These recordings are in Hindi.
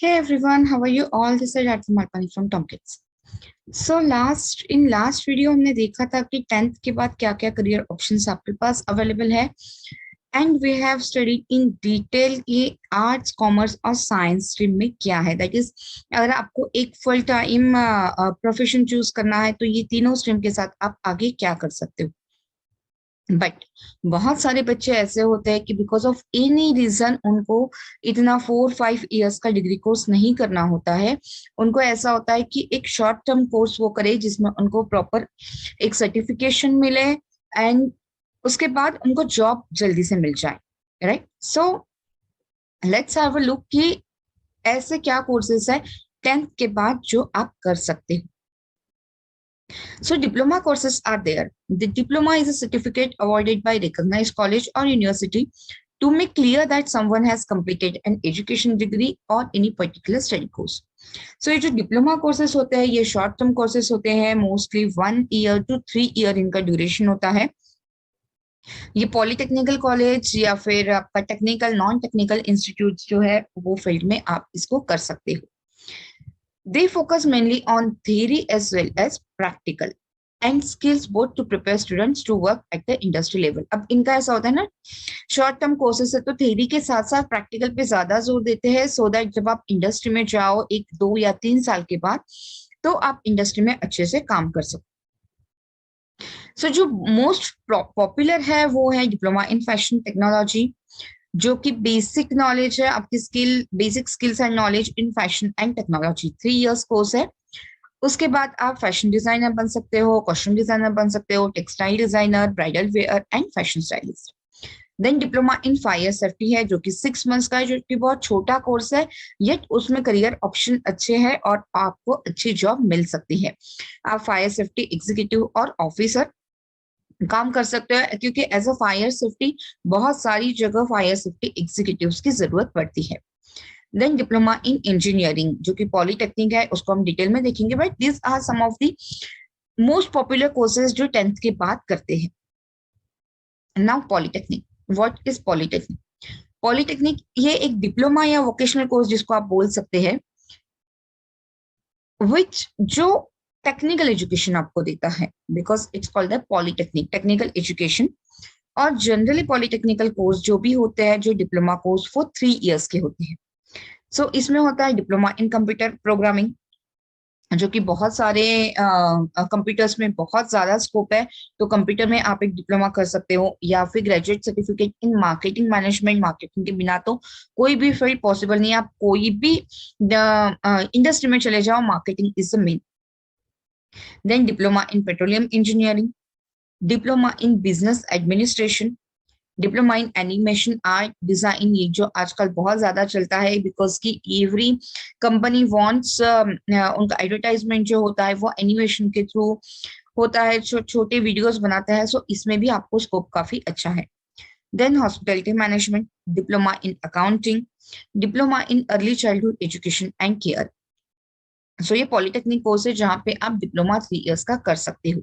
Hey everyone, how are you all? This is Arti Malpani from Tomkins. So last video हमने देखा था कि 10th के बाद क्या क्या करियर ऑप्शंस आपके पास अवेलेबल है and we have studied in detail ये आर्ट्स कॉमर्स और साइंस स्ट्रीम में क्या है। दैट इज अगर आपको एक फुल टाइम प्रोफेशन चूज करना है तो ये तीनों स्ट्रीम के साथ आप आगे क्या कर सकते हो। बट बहुत सारे बच्चे ऐसे होते हैं कि बिकॉज ऑफ एनी रीजन उनको इतना 4-5 इयर्स का डिग्री कोर्स नहीं करना होता है। उनको ऐसा होता है कि एक शॉर्ट टर्म कोर्स वो करे जिसमें उनको प्रॉपर एक सर्टिफिकेशन मिले एंड उसके बाद उनको जॉब जल्दी से मिल जाए। Right, so let's have a look कि ऐसे क्या कोर्सेस है 10th के बाद जो आप कर सकते हो। So diploma courses are there. The diploma is a certificate awarded by recognized college or university to make clear that someone has completed an education degree or any particular study course. So ये जो डिप्लोमा कोर्सेस होते हैं ये शॉर्ट टर्म कोर्सेस होते हैं, मोस्टली 1 ईयर to 3 ईयर इनका ड्यूरेशन होता है। ये पॉलिटेक्निकल कॉलेज या फिर आपका टेक्निकल नॉन टेक्निकल इंस्टीट्यूट जो है वो फील्ड में आप इसको कर सकते हो। They focus mainly on theory as well as practical and skills both to prepare students to work at the industry level. अब इनका ऐसा होता है ना, शॉर्ट टर्म कोर्सेस है तो थ्योरी के साथ साथ प्रैक्टिकल पे ज्यादा जोर देते हैं सो दैट जब आप इंडस्ट्री में जाओ 1, 2 या 3 साल के बाद तो आप इंडस्ट्री में अच्छे से काम कर सको। सो जो मोस्ट पॉपुलर है वो है डिप्लोमा इन फैशन टेक्नोलॉजी, जो कि बेसिक नॉलेज है आपकी basic skills and knowledge in fashion and technology. 3 years course है। उसके बाद आप फैशन डिजाइनर बन सकते हो, कॉस्ट्यूम डिजाइनर बन सकते हो, textile designer, bridal wear and fashion stylist. Then diploma in fire safety है जो कि 6 मंथ्स का है, जो कि बहुत छोटा कोर्स है, येट उसमें करियर ऑप्शन अच्छे हैं और आपको अच्छी जॉब मिल सकती है। आप फायर सेफ्टी एग्जीक्यूटिव और ऑफिसर काम कर सकते हो, क्योंकि एज अ फायर सेफ्टी बहुत सारी जगह फायर सेफ्टी एग्जीक्यूटिव्स की जरूरत पड़ती है। देन डिप्लोमा इन इंजीनियरिंग जो कि पॉलिटेक्निक है, उसको हम डिटेल में देखेंगे, but this are some of the most popular courses जो 10th के बाद करते हैं। Now polytechnic, what is polytechnic? Polytechnic ये एक डिप्लोमा या वोकेशनल कोर्स जिसको आप बोल सकते हैं, विच जो टेक्निकल एजुकेशन आपको देता है, because it's called the polytechnic technical education. और जनरली पॉलिटेक्निकल कोर्स जो भी होते हैं, जो डिप्लोमा कोर्स वो 3 इयर्स के होते हैं। सो इसमें होता है डिप्लोमा इन कंप्यूटर प्रोग्रामिंग, जो कि बहुत सारे कंप्यूटर्स में बहुत ज्यादा स्कोप है, तो कंप्यूटर में आप एक डिप्लोमा कर सकते हो, या फिर graduate certificate in marketing management. Marketing के बिना तो कोई भी फील्ड पॉसिबल नहीं है, आप कोई भी इंडस्ट्री में चले जाओ, marketing is the main. Then diploma in petroleum engineering, diploma in business administration, diploma in animation art design, ये जो आजकल बहुत ज्यादा चलता है, बिकॉज की एवरी कंपनी वांट्स उनका एडवर्टाइजमेंट जो होता है वो एनिमेशन के थ्रू होता है, छोटे वीडियोस बनाता है, सो इसमें भी आपको स्कोप काफी अच्छा है। Then hospitality management, diploma in accounting, diploma in early childhood education and care. So ये पॉलिटेक्निक कोर्स है जहाँ पे आप डिप्लोमा 3 इयर्स का कर सकते हो।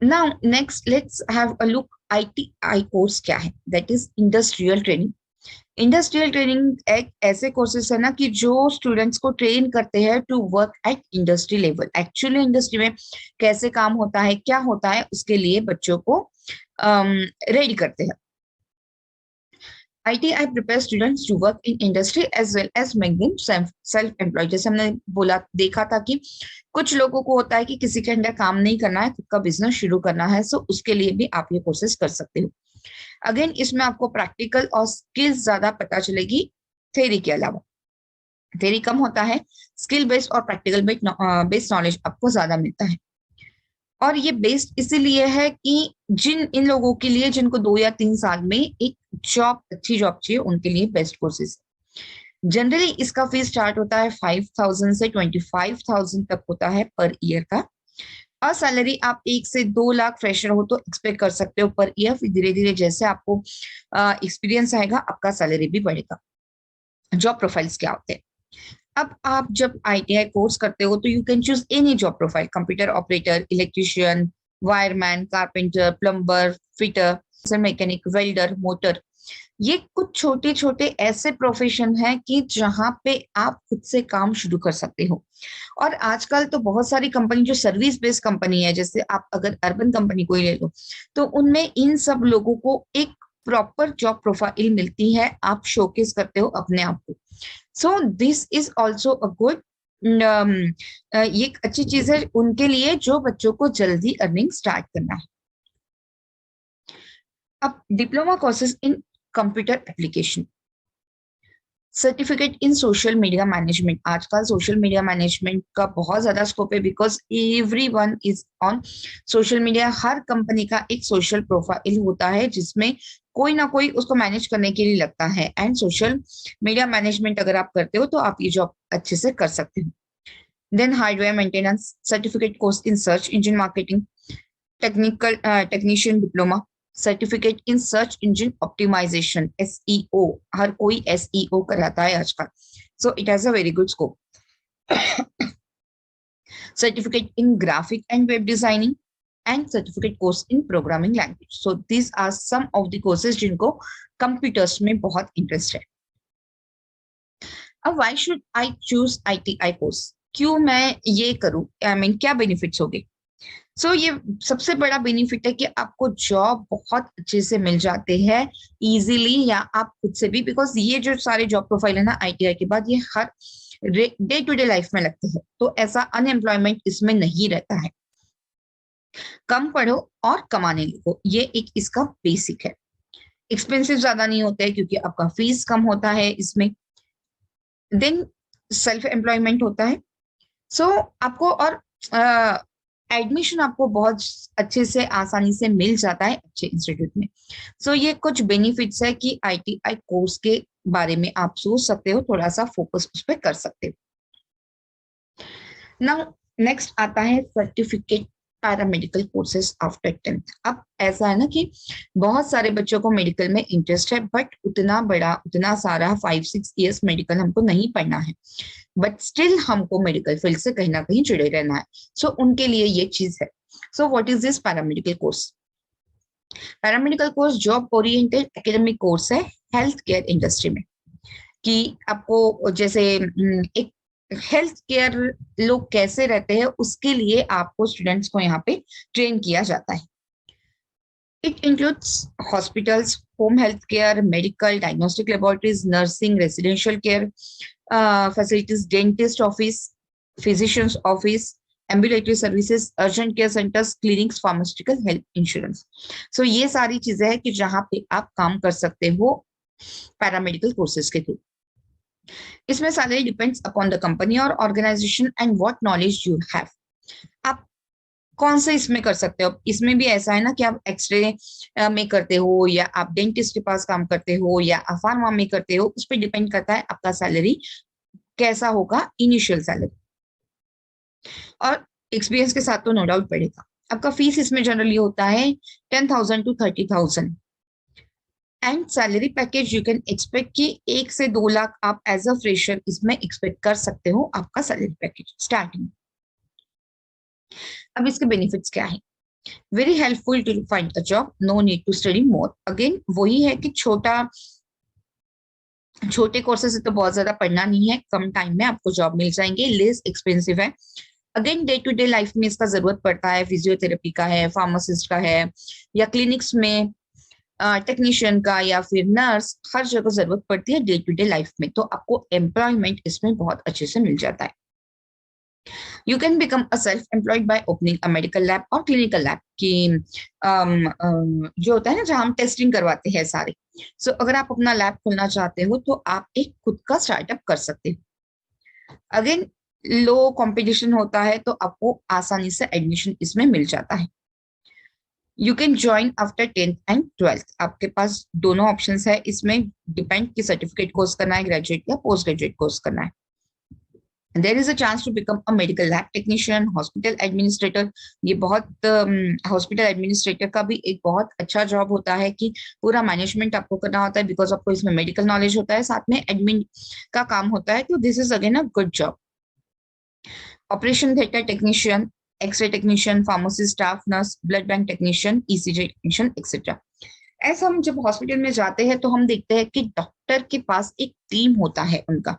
Now next let's have a look ITI course क्या है, that is industrial training. Industrial training एक ऐसे कोर्सेस है ना कि जो स्टूडेंट्स को ट्रेन करते हैं to work at industry level. Actually industry में कैसे काम होता है, क्या होता है, उसके लिए बच्चों को रेडी करते हैं। ITI prepare students to work in industry as well as make them self-employed। जैसे हमने बोला देखा था कि कुछ लोगों को होता है कि किसी के अंडर काम नहीं करना है, खुद का बिजनेस शुरू करना है, सो उसके लिए भी आप ये कोर्सेज कर सकते हो। अगेन इसमें आपको प्रैक्टिकल और स्किल्स ज्यादा पता चलेगी थ्योरी के अलावा। थ्योरी कम होता है, स्किल बेस्ड और प्रैक्टिकल बेस्ड नॉलेज आपको ज्यादा मिलता है। और ये बेस्ड इसीलिए है कि इन लोगों के लिए जिनको 2 या 3 साल में एक जॉब, अच्छी जॉब चाहिए, उनके लिए बेस्ट कोर्सेज। जनरली इसका फीस स्टार्ट होता है 5,000 से 25,000 तक होता है पर ईयर का। और सैलरी आप 1 से 2 लाख फ्रेशर हो तो एक्सपेक्ट कर सकते हो पर ईयर। फिर धीरे धीरे जैसे आपको एक्सपीरियंस आएगा आपका सैलरी भी बढ़ेगा। जॉब प्रोफाइल्स क्या होते हैं? अब आप जब ITI कोर्स करते हो तो you can choose any job profile, computer operator, electrician, wireman, carpenter, plumber, fitter, mechanic, welder, motor. ये कुछ छोटे छोटे ऐसे प्रोफेशन हैं कि जहां पे आप खुद से काम शुरू कर सकते हो। और आजकल तो बहुत सारी कंपनी जो सर्विस बेस्ड कंपनी है, जैसे आप अगर अर्बन कंपनी को ही ले लो, तो उनमें इन सब लोगों को एक प्रॉपर जॉब प्रोफाइल मिलती है, आप शोकेस करते हो अपने आप को। So this is also a good, ये एक अच्छी चीज है उनके लिए जो बच्चों को जल्दी अर्निंग स्टार्ट करना है। अब diploma courses in computer application, certificate in social media management. आजकल सोशल मीडिया मैनेजमेंट का बहुत ज्यादा स्कोप है, because everyone is on social media. Her company का एक सोशल प्रोफाइल होता है जिसमें कोई ना कोई उसको मैनेज करने के लिए लगता है, एंड सोशल मीडिया मैनेजमेंट अगर आप करते हो तो आप ये जॉब अच्छे से कर सकते हो। Then hardware maintenance, certificate course in search engine marketing, technical technician diploma, certificate in search engine optimisation, SEO. हर कोई एसईओ कराता है आजकल, so it has a very good scope. Certificate in graphic and web designing and certificate course in programming language. So this are some of the courses जिनको कंप्यूटर्स में बहुत इंटरेस्ट है। अब why should I choose ITI course, क्यों मैं ये करूं, आई मीन क्या बेनिफिट्स होंगे। सो ये सबसे बड़ा बेनिफिट है कि आपको जॉब बहुत अच्छे से मिल जाते हैं इजीली, या आप खुद से भी, बिकॉज ये जो सारे जॉब प्रोफाइल है ना आईटीआई के बाद, ये हर डे टू डे लाइफ में लगते हैं, तो ऐसा अनएम्प्लॉयमेंट इसमें नहीं रहता है। कम पढ़ो और कमाने लगो, ये एक इसका बेसिक है। एक्सपेंसिव ज्यादा नहीं होते हैं क्योंकि आपका फीस कम होता है इसमें। देन सेल्फ एम्प्लॉयमेंट होता है। सो आपको और एडमिशन आपको बहुत अच्छे से आसानी से मिल जाता है अच्छे इंस्टीट्यूट में। सो ये कुछ बेनिफिट्स है कि आईटीआई कोर्स के बारे में आप सोच सकते हो, थोड़ा सा फोकस उस पर कर सकते हो। नाउ नेक्स्ट आता है certificate paramedical courses after 10th। अब ऐसा है ना कि बहुत सारे बच्चों को मेडिकल में इंटरेस्ट है, बट उतना बड़ा उतना सारा 5-6 years मेडिकल हमको नहीं पढ़ना है, बट स्टिल हमको मेडिकल फील्ड से कहीं ना कहीं जुड़े रहना है। सो उनके लिए ये चीज है। So what is this paramedical course? Paramedical course job oriented academic course है हेल्थ केयर इंडस्ट्री में, कि आपको जैसे एक हेल्थ केयर लोग कैसे रहते हैं उसके लिए आपको स्टूडेंट्स को यहाँ पे ट्रेन किया जाता है। It includes hospitals, home health care, medical diagnostic laboratories, nursing, residential care facilities, dentist office, physicians office, ambulatory services, urgent care centres, clinics, pharmaceutical, health insurance. So ये सारी चीजें हैं कि जहां पे आप काम कर सकते हो पैरामेडिकल कोर्सेज के थ्रू। इसमें salary depends upon the company और organisation and what knowledge you have. आप कौन से इसमें कर सकते हो। इसमें भी ऐसा है ना कि आप एक्सरे में करते हो, या आप डेंटिस्ट के पास काम करते हो, या आप फार्मा में करते हो, उस पर डिपेंड करता है आपका सैलरी कैसा होगा, इनिशियल सैलरी। और एक्सपीरियंस के साथ तो नो डाउट बढ़ेगा। आपका फीस इसमें जनरली होता है 10,000 to 30,000, and salary package you can expect कि 1 से 2 लाख आप एज अ फ्रेशर इसमें एक्सपेक्ट कर सकते हो आपका सैलरी पैकेज स्टार्टिंग। अब इसके बेनिफिट्स क्या है? Very helpful to find a job, no need to study more. Again वही है कि छोटे कोर्सेज से तो बहुत ज्यादा पढ़ना नहीं है, कम टाइम में आपको जॉब मिल जाएंगे, लेस एक्सपेंसिव है। Again day to day life में इसका जरूरत पड़ता है, फिजियोथेरेपी का है, फार्मासिस्ट का है, या क्लिनिक्स में टेक्नीशियन का, या फिर नर्स, हर जगह जरूरत पड़ती है डे टू डे लाइफ में, तो आपको एम्प्लॉयमेंट इसमें बहुत अच्छे से मिल जाता है। You can become a self employed by opening a medical lab और क्लिनिकल लैब की जो होता है ना जहां हम टेस्टिंग करवाते हैं सारे। सो अगर आप अपना लैब खोलना चाहते हो तो आप एक खुद का स्टार्टअप कर सकते हो। अगेन लो कंपटीशन होता है तो आपको आसानी से एडमिशन इसमें मिल जाता है। You can join after 10th and 12th। आपके पास दोनों ऑप्शन है इसमें, डिपेंड कि सर्टिफिकेट कोर्स करना है, ग्रेजुएट या पोस्ट ग्रेजुएट कोर्स करना है। There is a chance to become a medical lab technician, hospital administrator. ये बहुत हॉस्पिटल एडमिनिस्ट्रेटर का भी एक बहुत अच्छा जॉब होता है कि पूरा मैनेजमेंट आपको करना होता है, बिकॉज आपको इसमें मेडिकल नॉलेज होता है, साथ में एडमिन का काम होता है, तो this is again a good job. Operation theatre technician, X ray technician, pharmacy staff nurse, blood bank technician, ECG technician etcetera. ऐसा हम जब हॉस्पिटल में जाते हैं तो हम देखते हैं कि डॉक्टर के पास एक टीम होता है उनका,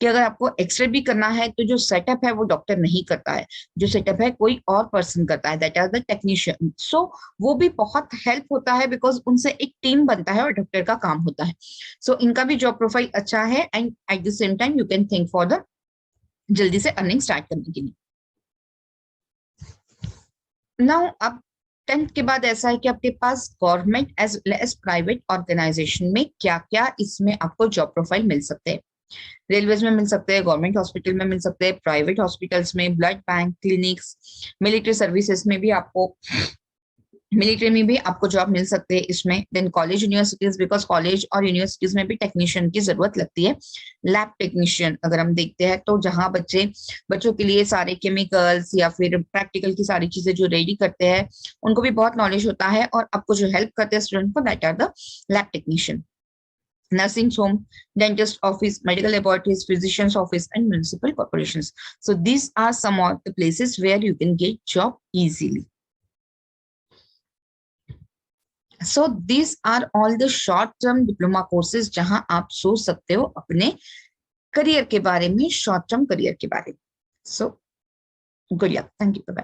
कि अगर आपको एक्सरे भी करना है तो जो सेटअप है वो डॉक्टर नहीं करता है, जो सेटअप है कोई और पर्सन करता है, दैट आर द टेक्नीशियन। सो वो भी बहुत हेल्प होता है बिकॉज उनसे एक टीम बनता है और डॉक्टर का काम होता है। सो इनका भी जॉब प्रोफाइल अच्छा है and at the same time you can think for the जल्दी से अर्निंग स्टार्ट करने के लिए। नाउ अब 10th के बाद ऐसा है कि आपके पास government as well as private organisation में क्या क्या इसमें आपको जॉब प्रोफाइल मिल सकते हैं। रेलवेज में मिल सकते हैं, गवर्नमेंट हॉस्पिटल में मिल सकते हैं, प्राइवेट हॉस्पिटल्स में, blood bank, clinics, military services में भी आपको, मिलिट्री में भी आपको जॉब मिल सकते हैं इसमें। Then college universities, because college और यूनिवर्सिटीज में भी टेक्नीशियन की जरूरत लगती है। लैब टेक्नीशियन अगर हम देखते हैं तो जहां बच्चों के लिए सारे केमिकल्स या फिर प्रैक्टिकल की सारी चीजें जो रेडी करते हैं उनको भी बहुत नॉलेज होता है और आपको जो हेल्प करते हैं स्टूडेंट को, that are the lab technician. nursing home, dentist office, medical laboratories, physician's office, and municipal corporations. So these are some of the places where you can get job easily. So these are all the short-term diploma courses जहां आप सोच सकते हो अपने करियर के बारे में, शॉर्ट टर्म करियर के बारे में। So good luck. Thank you. Bye bye.